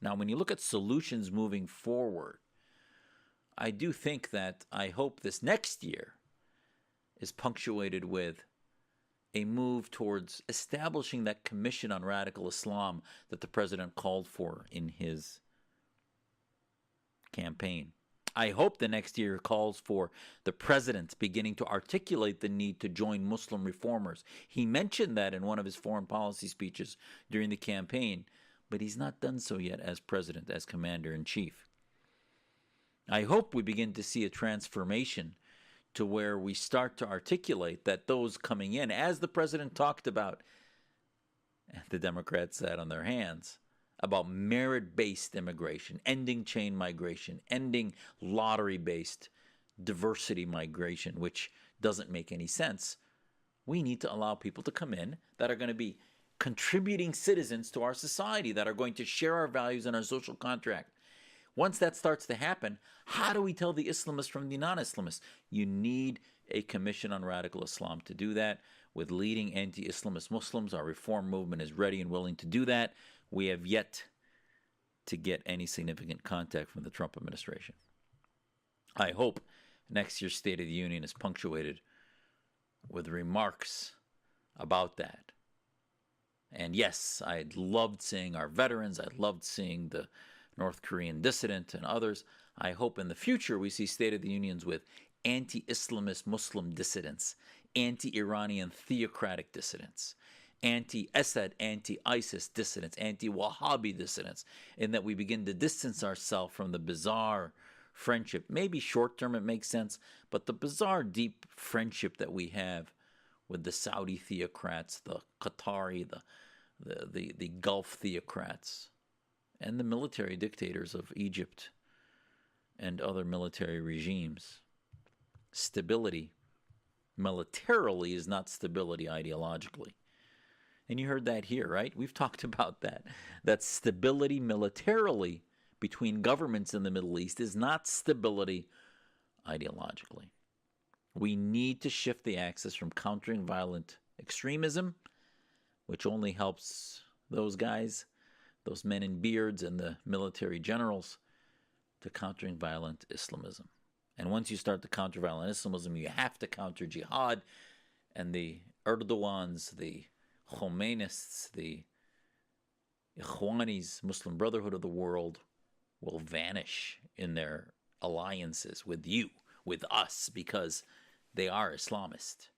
Now, when you look at solutions moving forward, I do think that I hope this next year is punctuated with a move towards establishing that commission on radical Islam that the president called for in his campaign. I hope the next year calls for the president beginning to articulate the need to join Muslim reformers. He mentioned that in one of his foreign policy speeches during the campaign, but he's not done so yet as president, as commander-in-chief. I hope we begin to see a transformation to where we start to articulate that those coming in, as the president talked about, the Democrats sat on their hands, about merit-based immigration, ending chain migration, ending lottery-based diversity migration, which doesn't make any sense. We need to allow people to come in that are going to be contributing citizens to our society, that are going to share our values and our social contract. Once that starts to happen, how do we tell the Islamists from the non-Islamists? You need a commission on radical Islam to do that with leading anti-Islamist Muslims. Our reform movement is ready and willing to do that. We have yet to get any significant contact from the Trump administration. I hope next year's State of the Union is punctuated with remarks about that. And yes, I loved seeing our veterans. I loved seeing the North Korean dissident and others. I hope in the future we see State of the Unions with anti-Islamist Muslim dissidents, anti-Iranian theocratic dissidents, anti-Assad, anti-ISIS dissidents, anti-Wahhabi dissidents, and that we begin to distance ourselves from the bizarre friendship. Maybe short-term it makes sense, but the bizarre deep friendship that we have with the Saudi theocrats, the Qatari, the Gulf theocrats, and the military dictators of Egypt and other military regimes. Stability militarily is not stability ideologically. And you heard that here, right? We've talked about that. That stability militarily between governments in the Middle East is not stability ideologically. We need to shift the axis from countering violent extremism, which only helps those guys, those men in beards and the military generals, to countering violent Islamism. And once you start to counter violent Islamism, you have to counter jihad, and the Erdogans, the Khomeinists, the Ikhwanis, Muslim Brotherhood of the world, will vanish in their alliances with you, with us, because they are Islamist.